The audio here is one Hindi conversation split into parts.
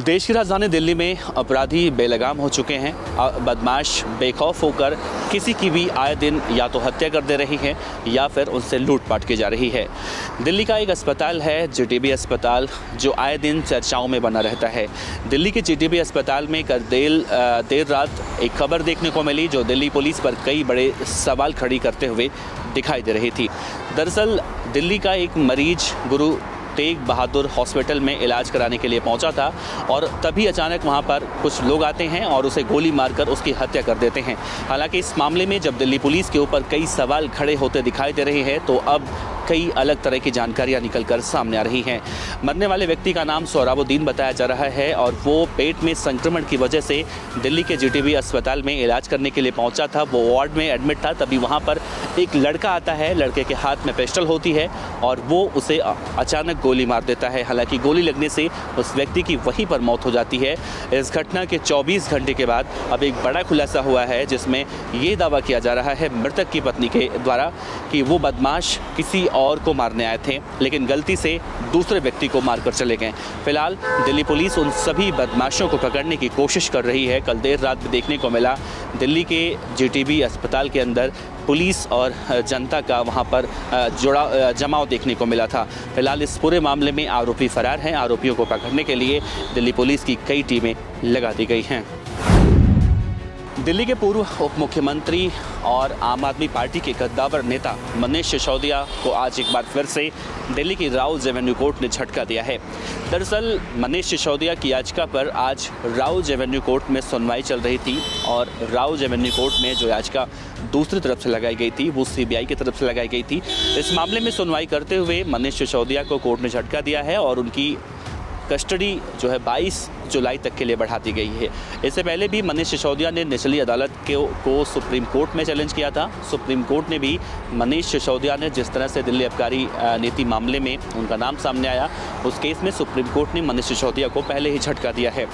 देश की राजधानी दिल्ली में अपराधी बेलगाम हो चुके हैं। बदमाश बेखौफ होकर किसी की भी आए दिन या तो हत्या कर दे रही हैं या फिर उनसे लूटपाट की जा रही है। दिल्ली का एक अस्पताल है जीटीबी अस्पताल, जो आए दिन चर्चाओं में बना रहता है। दिल्ली के जीटीबी अस्पताल में कल देर रात एक खबर देखने को मिली जो दिल्ली पुलिस पर कई बड़े सवाल खड़ी करते हुए दिखाई दे रही थी। दरअसल दिल्ली का एक मरीज गुरु तेग बहादुर हॉस्पिटल में इलाज कराने के लिए पहुंचा था और तभी अचानक वहां पर कुछ लोग आते हैं और उसे गोली मारकर उसकी हत्या कर देते हैं। हालांकि इस मामले में जब दिल्ली पुलिस के ऊपर कई सवाल खड़े होते दिखाई दे रहे हैं तो अब कई अलग तरह की जानकारियां निकलकर सामने आ रही हैं। मरने वाले व्यक्ति का नाम सोहराबुद्दीन बताया जा रहा है और वो पेट में संक्रमण की वजह से दिल्ली के जीटीबी अस्पताल में इलाज करने के लिए पहुंचा था। वो वार्ड में एडमिट था, तभी वहां पर एक लड़का आता है। लड़के के हाथ में पिस्टल होती है और वो उसे अचानक गोली मार देता है। हालांकि गोली लगने से उस व्यक्ति की वहीं पर मौत हो जाती है। इस घटना के 24 घंटे के बाद अब एक बड़ा खुलासा हुआ है जिसमें ये दावा किया जा रहा है मृतक की पत्नी के द्वारा कि वो बदमाश किसी और को मारने आए थे लेकिन गलती से दूसरे व्यक्ति को मारकर चले गए। फिलहाल दिल्ली पुलिस उन सभी बदमाशों को पकड़ने की कोशिश कर रही है। कल देर रात भी देखने को मिला दिल्ली के जीटीबी अस्पताल के अंदर पुलिस और जनता का वहां पर जमाव देखने को मिला था। फिलहाल इस पूरे मामले में आरोपी फरार हैं। आरोपियों को पकड़ने के लिए दिल्ली पुलिस की कई टीमें लगा दी गई हैं। दिल्ली के पूर्व उप मुख्यमंत्री और आम आदमी पार्टी के कद्दावर नेता मनीष सिसोदिया को आज एक बार फिर से दिल्ली की राउज एवेन्यू कोर्ट ने झटका दिया है। दरअसल मनीष सिसोदिया की याचिका पर आज राउज एवेन्यू कोर्ट में सुनवाई चल रही थी और राउज एवेन्यू कोर्ट में जो याचिका दूसरी तरफ से लगाई गई थी वो सीबीआई की तरफ से लगाई गई थी। इस मामले में सुनवाई करते हुए मनीष सिसोदिया को कोर्ट ने झटका दिया है और उनकी कस्टडी जो है 22 जुलाई तक के लिए बढ़ा दी गई है। इससे पहले भी मनीष सिसोदिया ने निचली अदालत को सुप्रीम कोर्ट में चैलेंज किया था। सुप्रीम कोर्ट ने भी मनीष सिसोदिया ने जिस तरह से दिल्ली आबकारी नीति मामले में उनका नाम सामने आया, उस केस में सुप्रीम कोर्ट ने मनीष सिसोदिया को पहले ही झटका दिया है।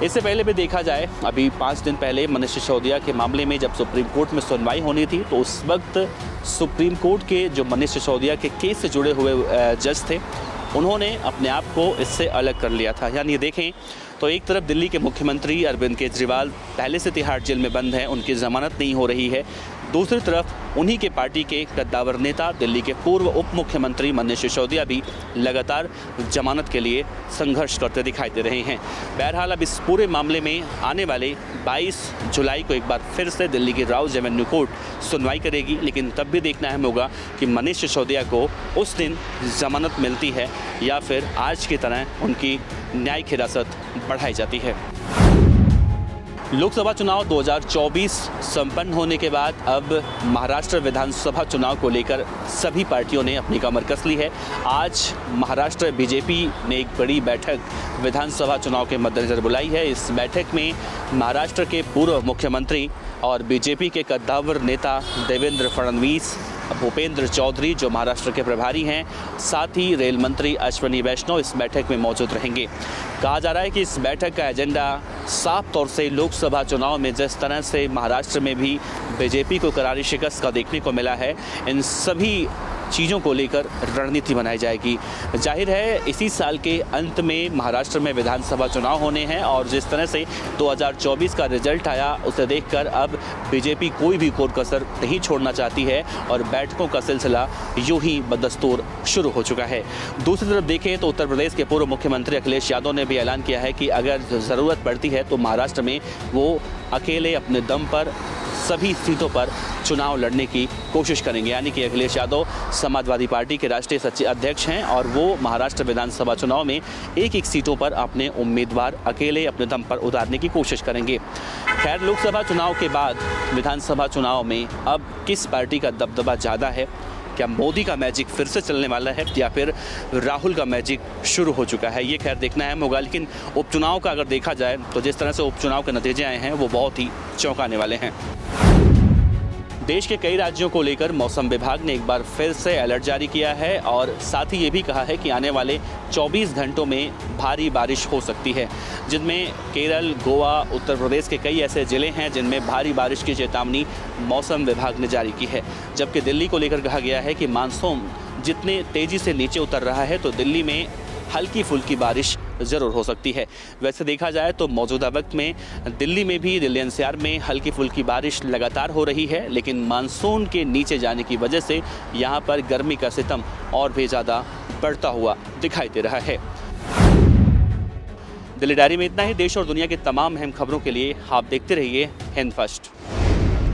इससे पहले भी देखा जाए, अभी 5 दिन पहले मनीष सिसोदिया के मामले में जब सुप्रीम कोर्ट में सुनवाई होनी थी तो उस वक्त सुप्रीम कोर्ट के जो मनीष सिसोदिया के केस से जुड़े हुए जज थे उन्होंने अपने आप को इससे अलग कर लिया था। यानी देखें तो एक तरफ दिल्ली के मुख्यमंत्री अरविंद केजरीवाल पहले से तिहाड़ जेल में बंद हैं, उनकी जमानत नहीं हो रही है। दूसरी तरफ उन्हीं के पार्टी के कद्दावर नेता दिल्ली के पूर्व उप मुख्यमंत्री मनीष सिसोदिया भी लगातार जमानत के लिए संघर्ष करते दिखाई दे रहे हैं। बहरहाल अब इस पूरे मामले में आने वाले 22 जुलाई को एक बार फिर से दिल्ली की राउज एवेन्यू कोर्ट सुनवाई करेगी, लेकिन तब भी देखना अहम होगा कि मनीष सिसोदिया को उस दिन जमानत मिलती है या फिर आज की तरह उनकी न्यायिक हिरासत बढ़ाई जाती है। लोकसभा चुनाव 2024 संपन्न होने के बाद अब महाराष्ट्र विधानसभा चुनाव को लेकर सभी पार्टियों ने अपनी कमर कस ली है। आज महाराष्ट्र बीजेपी ने एक बड़ी बैठक विधानसभा चुनाव के मद्देनजर बुलाई है। इस बैठक में महाराष्ट्र के पूर्व मुख्यमंत्री और बीजेपी के कद्दावर नेता देवेंद्र फडणवीस, भूपेंद्र चौधरी जो महाराष्ट्र के प्रभारी हैं, साथ ही रेल मंत्री अश्विनी वैष्णव इस बैठक में मौजूद रहेंगे। कहा जा रहा है कि इस बैठक का एजेंडा साफ तौर से लोकसभा चुनाव में जिस तरह से महाराष्ट्र में भी बीजेपी को करारी शिकस्त का देखने को मिला है, इन सभी चीज़ों को लेकर रणनीति बनाई जाएगी। जाहिर है इसी साल के अंत में महाराष्ट्र में विधानसभा चुनाव होने हैं और जिस तरह से 2024 का रिजल्ट आया उसे देखकर अब बीजेपी कोई भी कोर कसर नहीं छोड़ना चाहती है और बैठकों का सिलसिला यूं ही बदस्तूर शुरू हो चुका है। दूसरी तरफ देखें तो उत्तर प्रदेश के पूर्व मुख्यमंत्री अखिलेश यादव ने भी ऐलान किया है कि अगर ज़रूरत पड़ती है तो महाराष्ट्र में वो अकेले अपने दम पर सभी सीटों पर चुनाव लड़ने की कोशिश करेंगे। यानी कि अखिलेश यादव समाजवादी पार्टी के राष्ट्रीय अध्यक्ष हैं और वो महाराष्ट्र विधानसभा चुनाव में एक सीटों पर अपने उम्मीदवार अकेले अपने दम पर उतारने की कोशिश करेंगे। खैर, लोकसभा चुनाव के बाद विधानसभा चुनाव में अब किस पार्टी का दबदबा ज़्यादा है? क्या मोदी का मैजिक फिर से चलने वाला है या फिर राहुल का मैजिक शुरू हो चुका है? ये खैर देखना अहम होगा। लेकिन उपचुनाव का अगर देखा जाए तो जिस तरह से उपचुनाव के नतीजे आए हैं वो बहुत ही चौंकाने वाले हैं। देश के कई राज्यों को लेकर मौसम विभाग ने एक बार फिर से अलर्ट जारी किया है और साथ ही ये भी कहा है कि आने वाले 24 घंटों में भारी बारिश हो सकती है, जिनमें केरल, गोवा, उत्तर प्रदेश के कई ऐसे ज़िले हैं जिनमें भारी बारिश की चेतावनी मौसम विभाग ने जारी की है। जबकि दिल्ली को लेकर कहा गया है कि मानसून जितने तेज़ी से नीचे उतर रहा है तो दिल्ली में हल्की फुल्की बारिश ज़रूर हो सकती है। वैसे देखा जाए तो मौजूदा वक्त में दिल्ली में भी, दिल्ली एनसीआर में हल्की फुल्की बारिश लगातार हो रही है, लेकिन मानसून के नीचे जाने की वजह से यहाँ पर गर्मी का सितम और भी ज़्यादा बढ़ता हुआ दिखाई दे रहा है। दिल्ली डायरी में इतना ही। देश और दुनिया की तमाम अहम खबरों के लिए आप देखते रहिए हिंद फर्स्ट।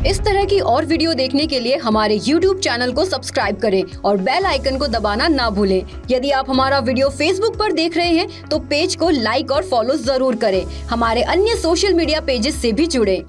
इस तरह की और वीडियो देखने के लिए हमारे YouTube चैनल को सब्सक्राइब करें और बेल आइकन को दबाना ना भूलें। यदि आप हमारा वीडियो Facebook पर देख रहे हैं तो पेज को लाइक और फॉलो जरूर करें। हमारे अन्य सोशल मीडिया पेजेस से भी जुड़ें।